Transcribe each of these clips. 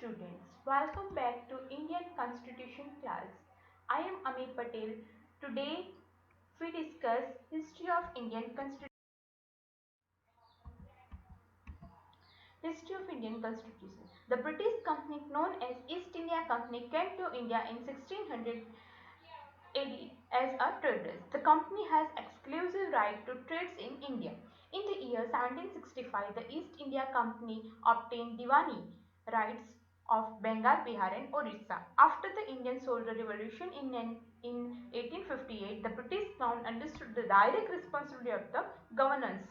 students, welcome back to Indian Constitution class. I am Ami Patel. Today we discuss history of Indian Constitution. History of Indian Constitution. The British company known as East India Company came to India in 1600 AD as a traders. The company has exclusive right to trades in India. In the year 1765, the East India Company obtained Diwani rights of Bengal, Bihar and Orissa. After the Indian Soldier Revolution in 1858, the British Crown understood the direct responsibility of the governance.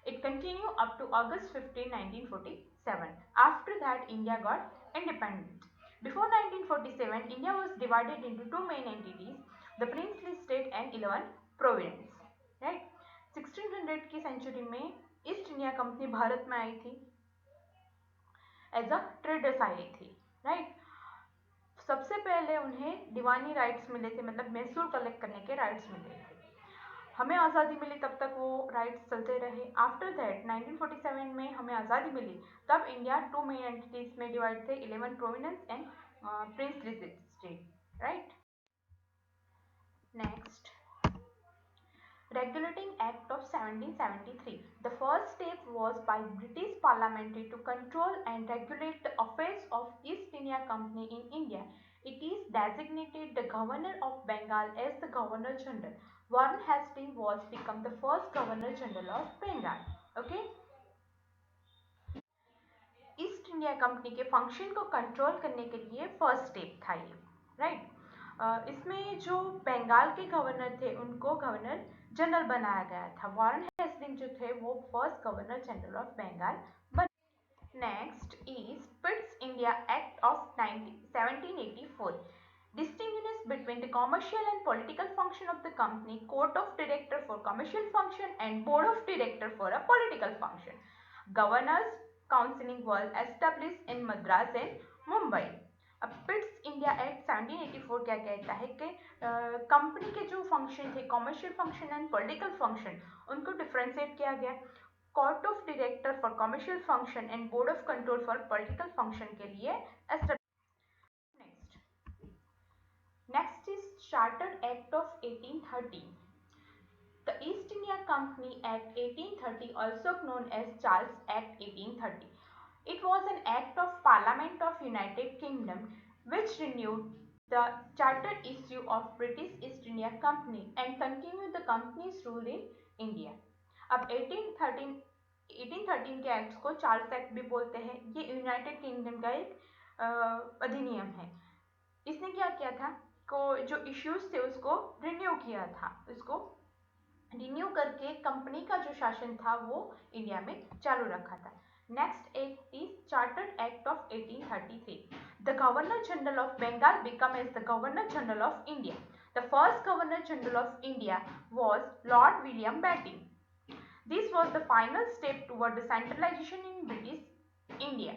It continued up to August 15, 1947. After that, India got independent. Before 1947, India was divided into two main entities, the princely state and 11 province. Right 1600 की century में east India company Bharat में आई थी, as a traders आई थी. Right सबसे पहले उन्हें दीवानी rights मिले थे, मतलब मैसूर कलेक्ट करने के राइट्स मिले थे. हमें आज़ादी मिली तब तक वो राइट्स चलते रहे. आफ्टर दैट 1947 में हमें आज़ादी मिली, तब इंडिया टू मेन एंटिटीज में डिवाइड थे, 11 province and princely state. Right next, Regulating Act of 1773. The first step was by British Parliament to control and regulate the affairs of East India Company in India. It is designated the Governor of Bengal as the Governor General. Warren Hastings was become the first Governor General of Bengal. Okay. East India company के function को control करने के लिए first step था ये. Right इसमें जो बंगाल के गवर्नर थे उनको गवर्नर जनरल बनाया गया था. वॉरेन हेस्टिंग जो थे वो first governor general of Bengal बने. Next is Pitt's India act of 1784. Distinguishes between the commercial and political function of the company, court of director for commercial function and board of director for a political function. Governors counselling was established in Madras and Mumbai. अब पिट्स India act 1784 क्या कहता है कि company के जो function थे, commercial function and political function, उनको differentiate किया गया. Court of director for commercial function and board of control for political function के लिए next is chartered act of 1830. The East India Company Act 1830, also known as Charles Act 1830. It was an act of Parliament of United Kingdom which renewed the charter issue of British East India Company and continued the company's rule in India. अब 1813 के act को Charles act भी बोलते हैं. ये United kingdom का एक अधिनियम है. इसने क्या किया था, को जो इश्यूज थे उसको रिन्यू किया था, उसको रिन्यू करके कंपनी का जो शासन था वो इंडिया में चालू रखा था. Next act is chartered act of 1833. The governor general of Bengal become as the governor general of India. The first governor general of India was Lord William Bentinck. This was the final step toward the centralization in British India.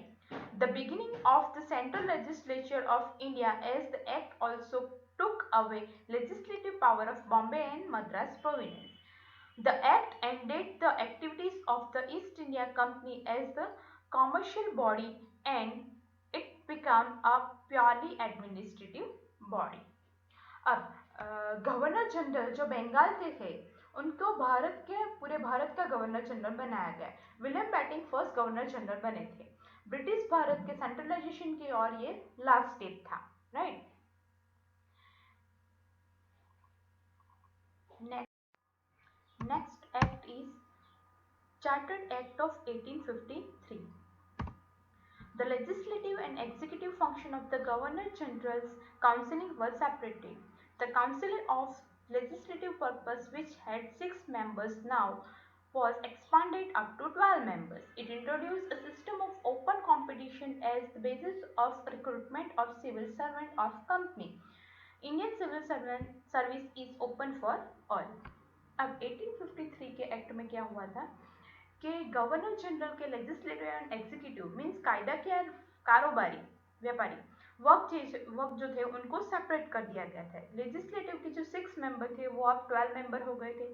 The beginning of the central legislature of India, as the act also took away legislative power of Bombay and Madras province. The act ended the activities of the East India Company as the commercial body and it became a purely administrative body. अब governor general जो बंगाल के थे उनको भारत के पूरे भारत का governor general बनाया गया. William Bentinck first governor general बने थे. ब्रिटिश भारत के सेंट्रलाइजेशन की ओर ये लास्ट स्टेप था. Right Next act is Chartered Act of 1853. The legislative and executive function of the Governor General's counseling were separated. The Council of Legislative Purpose, which had 6 members now, was expanded up to 12 members. It introduced a system of open competition as the basis of recruitment of civil servant of company. Indian civil service is open for all. अब 1853 के act में क्या हुआ था कि governor general के legislative and executive means कायदा के कारोबारी व्यापारी वर्क जो थे उनको सेपरेट कर दिया गया था. लेजिस्लेटिव के जो 6 मेंबर थे वो अब 12 मेंबर हो गए थे.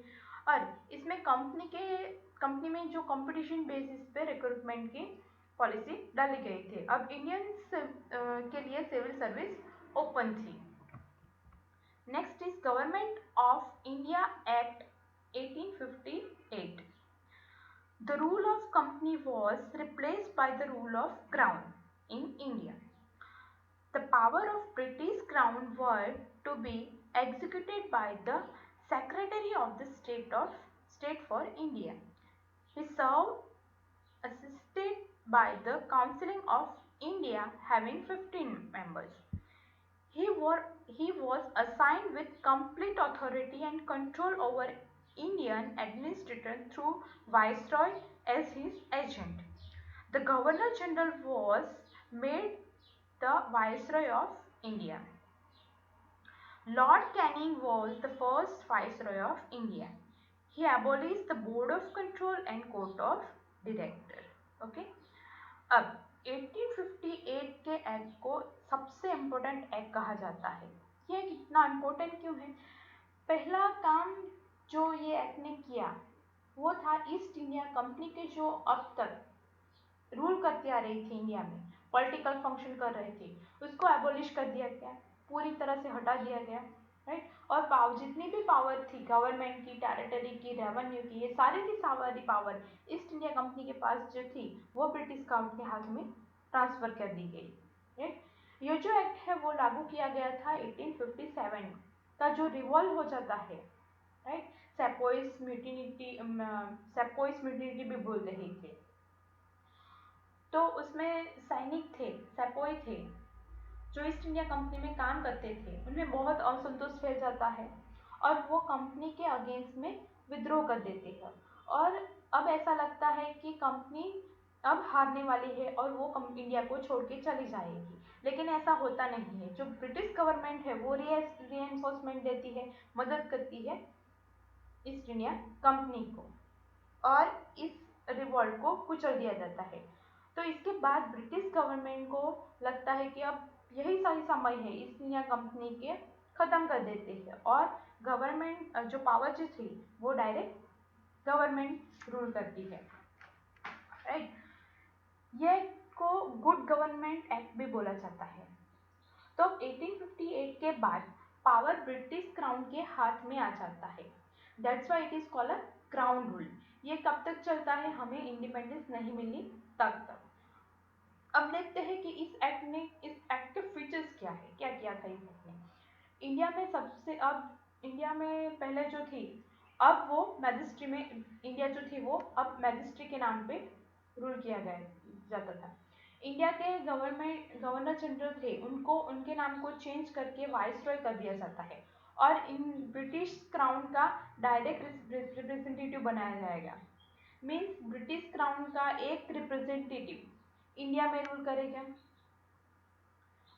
और इसमें कंपनी में जो कंपटीशन बेसिस पे रिक्रूटमेंट की पॉलिसी डाली गई थी। अब इंडियंस के लिए सिविल सर्विस ओपन थी। Next is government of India act 1858. The rule of company was replaced by the rule of crown in India. The power of British crown were to be executed by the Secretary of the State for India. He served assisted by the Council of India having 15 members. He was assigned with complete authority and control over Indian administration through Viceroy as his agent. The Governor General was made the Viceroy of India. Lord Canning was the first Viceroy of India. He abolished the Board of Control and Court of Director. Okay. अब 1858 के act को सबसे important act कहा जाता है। ये कितना important क्यों है? पहला काम जो ये एक्ट ने किया वो था ईस्ट इंडिया कंपनी के जो अब तक रूल करती आ रही थी इंडिया में, पॉलिटिकल फंक्शन कर रहे थे, उसको एबोलिश कर दिया गया, पूरी तरह से हटा दिया गया, राइट। और जितनी भी पावर थी गवर्नमेंट की, टेरिटरी की, रेवेन्यू की, ये सारी की सारी पावर ईस्ट इंडिया कंपनी के पास जो थी वो ब्रिटिश काउंट के हाथ में ट्रांसफर कर दी गई, राइट। ये जो एक्ट है वो लागू किया गया था 1857 का, जो रिवॉल्व हो जाता है, राइट। सेपोइस म्यूटिनी भी बोल रहे थे। तो उसमें सैनिक थे, सेपोई थे, जो ईस्ट इंडिया कंपनी में काम करते थे, उनमें बहुत असंतोष फैल जाता है और वो कंपनी के अगेंस्ट में विद्रोह कर देते हैं। और अब ऐसा लगता है कि कंपनी अब हारने वाली है और वो इंडिया को छोड़ के चली जाएगी, लेकिन ऐसा होता नहीं है। जो ब्रिटिश गवर्नमेंट है वो रीएन्फोर्समेंट देती है, मदद करती है ईस्ट इंडिया कंपनी को और इस रिवॉल्ट को कुचल दिया जाता है। तो इसके बाद ब्रिटिश गवर्नमेंट को लगता है कि अब यही सही समय है ईस्ट इंडिया कंपनी के ख़त्म कर देते हैं और गवर्नमेंट जो पावर जो थी वो डायरेक्ट गवर्नमेंट रूल करती है, राइट। ये को गुड गवर्नमेंट एक्ट भी बोला जाता है। तो 1858 के बाद पावर ब्रिटिश क्राउन के हाथ में आ जाता है। That's why it is called a crown rule. ये कब तक चलता है? हमें इंडिपेंडेंस नहीं मिली तब तक। अब देखते हैं कि इस एक्ट के फीचर्स क्या है, क्या किया था इस एक्ट ने। इंडिया में पहले जो थी, अब वो मैजिस्ट्री में, इंडिया जो थी वो अब मैजिस्ट्री के नाम पे रूल किया जाता था। इंडिया के गवर्नर जनरल थे, उनको उनके नाम को चेंज करके वाइसरॉय कर दिया जाता है और इन ब्रिटिश क्राउन का डायरेक्ट रिप्रेजेंटेटिव बनाया जाएगा। मीन्स ब्रिटिश क्राउन का एक रिप्रेजेंटेटिव इंडिया में रूल करेगा।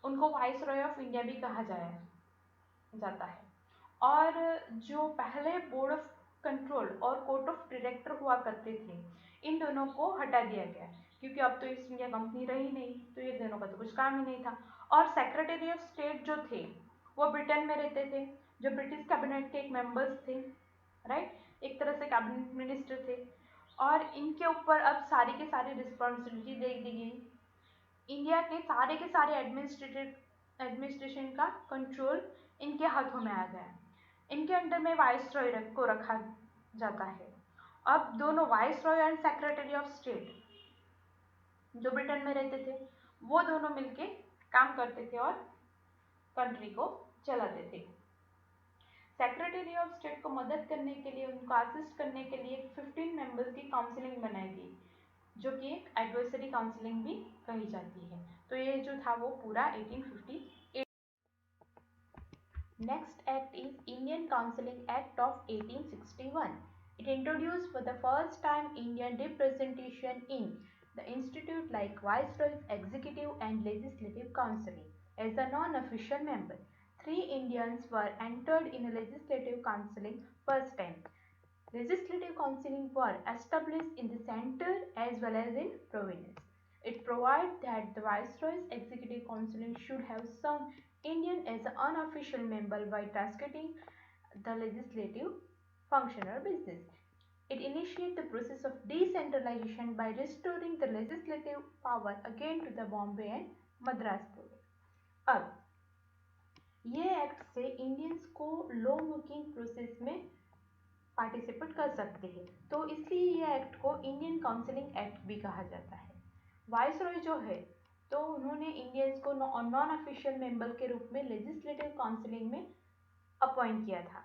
उनको वाइसरॉय ऑफ इंडिया भी कहा जाता है। और जो पहले बोर्ड ऑफ कंट्रोल और कोर्ट ऑफ डायरेक्टर हुआ करते थे, इन दोनों को हटा दिया गया क्योंकि अब तो ईस्ट इंडिया कंपनी रही नहीं, तो ये दोनों का तो कुछ काम ही नहीं था। और सेक्रेटरी ऑफ स्टेट जो थे वो ब्रिटेन में रहते थे, जो ब्रिटिश कैबिनेट के एक मेंबर्स थे, राइट, एक तरह से कैबिनेट मिनिस्टर थे। और इनके ऊपर अब सारी की सारी रिस्पॉन्सिबिलिटी दे दी गई। इंडिया के सारे एडमिनिस्ट्रेशन का कंट्रोल इनके हाथों में आ गया। इनके अंडर में वाइसरॉय को रखा जाता है। अब दोनों viceroy and secretary of state जो ब्रिटेन में रहते थे वो दोनों मिलके काम करते थे और कंट्री को चलाते थे। सेक्रेटरी ऑफ स्टेट को मदद करने के लिए, उनको असिस्ट करने के लिए 15 मेंबर्स की काउंसिलिंग बनाई गई, जो कि एक एडवाइजरी काउंसिलिंग भी कही जाती है। तो ये जो था वो पूरा 1858। Next act is Indian counselling act of 1861. It introduced for the first time Indian representation in the institute like Viceroy's Executive and Legislative Council as a non-official member. 3 Indians were entered in a legislative counseling first time. Legislative counseling were established in the center as well as in province. It provides that the Viceroy's Executive Council should have some Indian as an unofficial member by transcribing the legislative function or business. It initiated the process of decentralization by restoring the legislative power again to the Bombay and Madras board. अब ये act से Indians को law making process में participate कर सकते हैं, तो इसलिए ये एक्ट को इंडियन काउंसिलिंग एक्ट भी कहा जाता है। वाइसरॉय जो है तो उन्होंने इंडियंस को नॉन ऑफिशियल मेंबर के रूप में लेजिस्लेटिव काउंसिलिंग में अपॉइंट किया था,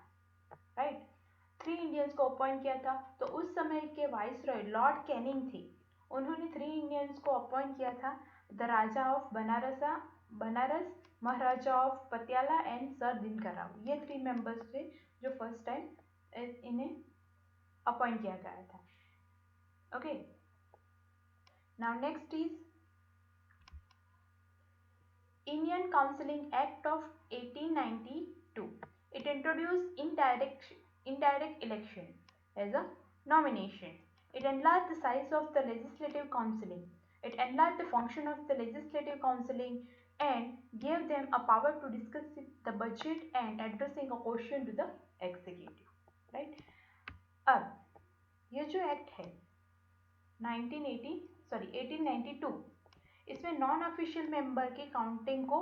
राइट। 3 इंडियंस को अपॉइंट किया था, तो उस समय के वाइसरॉय लॉर्ड कैनिंग थे। उन्होंने 3 इंडियंस को अपॉइंट किया था, the Raja of Banaras, Maharaja of Patiala and sir Dinkar Rao. ये 3 मेंबर्स थे जो फर्स्ट टाइम इन्हें अपॉइंट किया गया था। Okay, now next is Indian Counseling Act of 1892. It introduced indirect election as a nomination. It enlarged the size of the legislative counseling. It enlarged the function of the legislative counseling and gave them a power to discuss the budget and addressing a question to the executive. Right? अब ये जो act है 1892, इसमें non official member की counting को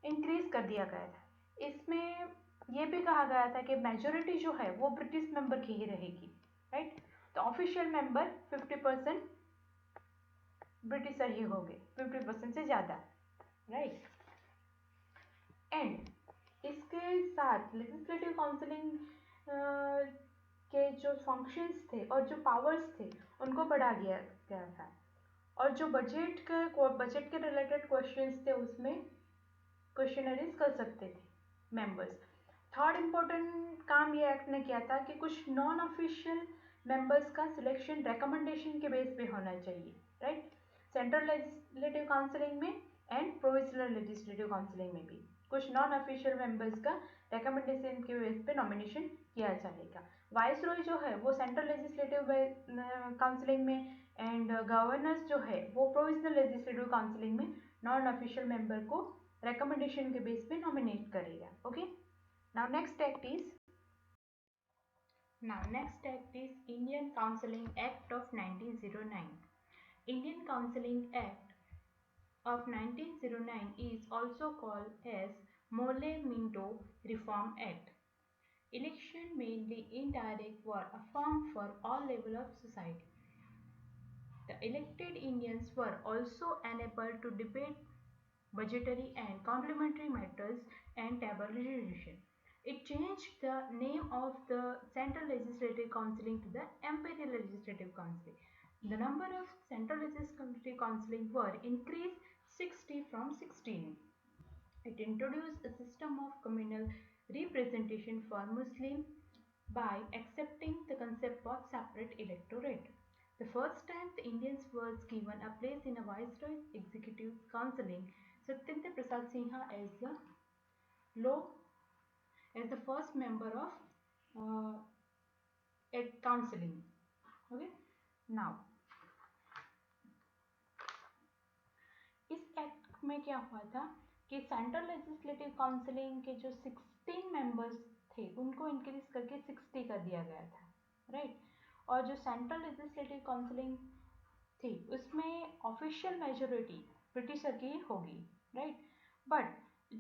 increase कर दिया गया था। इसमें यह भी कहा गया था कि मेजोरिटी जो है वो ब्रिटिश मेंबर की ही रहेगी, राइट। तो ऑफिशियल मेंबर 50% ब्रिटिशर ही होंगे, 50% से ज़्यादा, राइट। एंड इसके साथ लेजिस्लेटिव काउंसिलिंग के जो फंक्शंस थे और जो पावर्स थे उनको बढ़ा दिया गया था, और जो बजट के रिलेटेड क्वेश्चंस थे उसमें क्वेश्चनरीज कर सकते थे मेंबर्स। थर्ड इम्पोर्टेंट काम ये एक्ट ने किया था कि कुछ नॉन ऑफिशियल मेंबर्स का सिलेक्शन रिकमेंडेशन के बेस पे होना चाहिए, राइट। सेंट्रल लेजिस्लेटिव काउंसिलिंग में एंड प्रोविंशियल लेजिस्लेटिव काउंसिलिंग में भी कुछ नॉन ऑफिशियल मेंबर्स का रिकमेंडेशन के बेस पे नॉमिनेशन किया जाएगा। वाइसरॉय जो है वो सेंट्रल लेजिस्लेटिव काउंसिलिंग में एंड गवर्नर्स जो है वो प्रोविजनल लेजिस्लेटिव काउंसिलिंग में नॉन ऑफिशियल मेंबर को रिकमेंडेशन के बेस पे नॉमिनेट करेगा। Okay, now next act is Indian counselling act of 1909। Indian counselling act of 1909 is also called as Mole-Minto Reform Act. Election, mainly indirect, were affirmed for all levels of society. The elected Indians were also enabled to debate budgetary and complementary matters and table resolution. It changed the name of the Central Legislative Council to the Imperial Legislative Council. The number of Central Legislative Council were increased 60 from 16. It introduced a system of communal representation for Muslims by accepting the concept of separate electorate. The first time the Indians was given a place in a Viceroy's Executive Counseling, Satyendra Prasad Sinha as the first member of counseling. Okay, now इस act में क्या हुआ था कि central legislative counselling के जो 16 members थे उनको इंक्रीज करके 60 कर दिया गया था, राइट। और जो सेंट्रल लेजिस्लेटिव काउंसिलिंग थी उसमें ऑफिशियल मेजोरिटी ब्रिटिशर की होगी, राइट। बट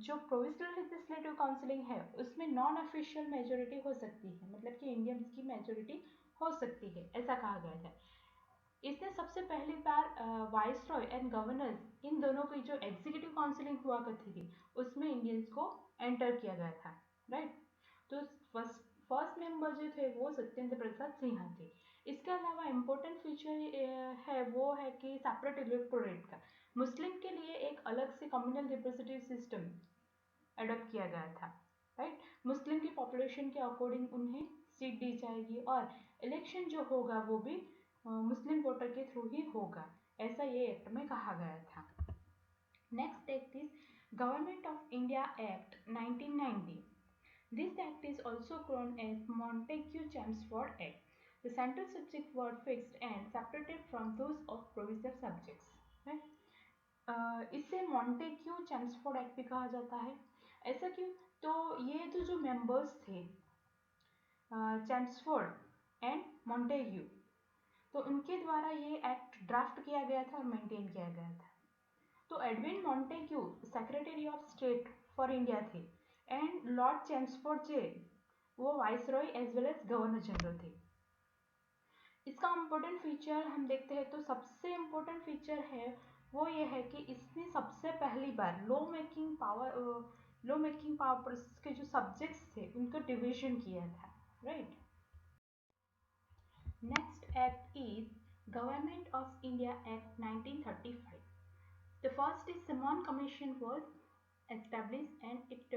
जो प्रोविजनल लेजिस्लेटिव काउंसिलिंग है उसमें नॉन ऑफिशियल मेजोरिटी हो सकती है, मतलब कि इंडियंस की मेजोरिटी हो सकती है, ऐसा कहा गया था। इसने सबसे पहली बार वाइसरॉय एंड गवर्नर्स इन दोनों की जो एग्जीक्यूटिव काउंसिलिंग हुआ करती थी उसमें इंडियंस को एंटर किया गया था, राइट। तो फर्स्ट मेंबर जो थे वो सत्येंद्र प्रसाद सिन्हा थे। इसके अलावा इम्पोर्टेंट फीचर है वो है कि सेपरेट इलेक्टोरेट का मुस्लिम के लिए एक अलग से कम्युनल रिप्रेजेंटेटिव सिस्टम अडॉप्ट किया गया था, राइट। मुस्लिम की पॉपुलेशन के अकॉर्डिंग उन्हें सीट दी जाएगी और इलेक्शन जो होगा वो भी मुस्लिम वोटर के थ्रू ही होगा, ऐसा ये एक्ट में कहा गया था। Next act is government of India act 1990। This act is also known as Montagu-Chelmsford Act. The central subjects were fixed and separated from those of provincial subjects. Right? इसे Montagu Chelmsford act भी कहा जाता है। ऐसा क्यों? तो ये तो जो मेंबर्स थे चेम्सफोर्ड एंड मॉन्टेग्यू। तो उनके द्वारा ये एक्ट ड्राफ्ट किया गया था और मेंटेन किया गया था। तो Edwin Montagu secretary of state for India थे एंड लॉर्ड चेम्सफोर्ड जे वो viceroy as well as governor general थे। इसका इम्पोर्टेंट फीचर हम देखते हैं तो सबसे इम्पोर्टेंट फीचर है वो ये है कि इसने सबसे पहली बार लॉ मेकिंग पावर के जो सब्जेक्ट्स थे उनका डिवीजन किया था, right. Next act is government of India act 1935. The first is Simon Commission was established and it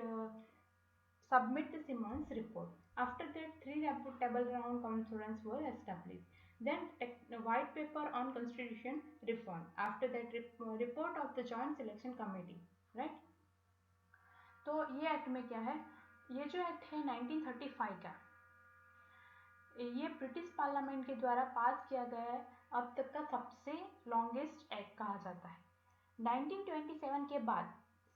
submit the Simon's report. After that, 3 table round conference were established. Then a white paper on constitution reform. After that, report of the joint selection committee. Right? तो ये act में क्या है, ये जो act है 1935 का, ये ब्रिटिश पार्लियामेंट के द्वारा पास किया गया है, अब तक का सबसे लॉन्गेस्ट एक्ट कहा जाता है। 1927 के बाद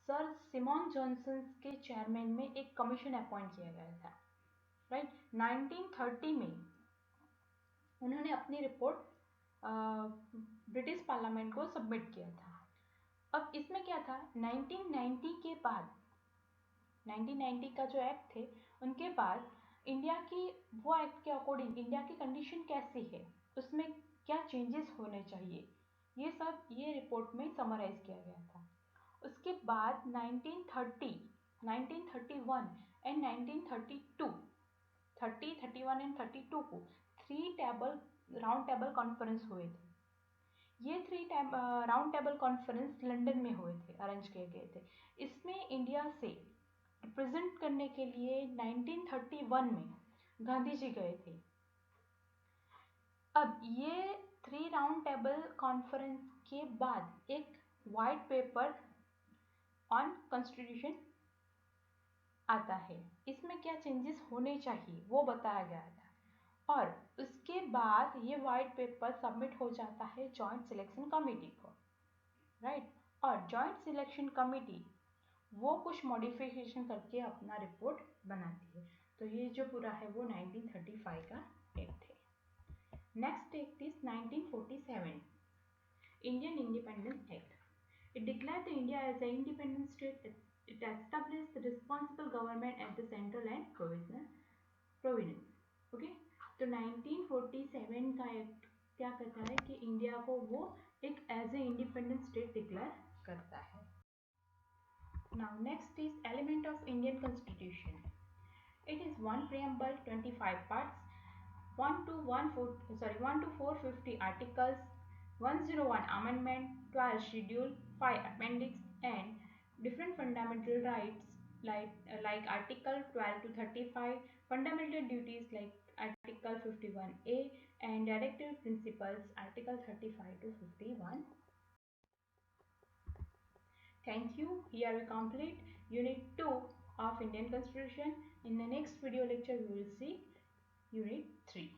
सर सिमोन जॉनसन के चेयरमैन में एक कमीशन अपॉइंट किया गया था, राइट। 1930 में उन्होंने अपनी रिपोर्ट ब्रिटिश पार्लियामेंट को सबमिट किया था। अब इसमें क्या था, 1990 के बाद 1990 का जो एक्ट थे उनके बाद इंडिया की वो एक्ट के अकॉर्डिंग इंडिया की कंडीशन कैसी है, उसमें क्या चेंजेस होने चाहिए, ये सब ये रिपोर्ट में समराइज किया गया था। उसके बाद 1930, 1931 एंड 1932, 30, 31 एंड 32 को 3 राउंड टेबल कॉन्फ्रेंस हुए थे। ये 3 राउंड टेबल कॉन्फ्रेंस लंदन में हुए थे, अरेंज किए गए थे। इसमें इंडिया से रिप्रेजेंट करने के लिए 1931 में गांधी जी गए थे। अब ये 3 राउंड टेबल कॉन्फ्रेंस के बाद एक वाइट पेपर ऑन कॉन्स्टिट्यूशन आता है, इसमें क्या चेंजेस होने चाहिए वो बताया गया था। और उसके बाद ये वाइट पेपर सबमिट हो जाता है जॉइंट सिलेक्शन कमेटी को, राइट। और जॉइंट सिलेक्शन कमेटी वो कुछ मॉडिफिकेशन करके अपना रिपोर्ट बनाती है। तो ये जो पूरा है वो 1935 का एक्ट है। Next act is 1947, Indian independence act. It declared the India as an independent state. It established the responsible government at the central and province. Okay? तो 1947 का एक्ट क्या कहता है कि इंडिया को वो एक as a independent state declare करता है। Now next is element of Indian Constitution. It is one preamble, 25 parts, 1 to 450 articles, 101 amendment, 12 schedule, 5 appendix, and different fundamental rights like Article 12 to 35, fundamental duties like Article 51A, and directive principles Article 35 to 51. Thank you. Here we complete Unit 2 of Indian Constitution. In the next video lecture we will see Unit 3.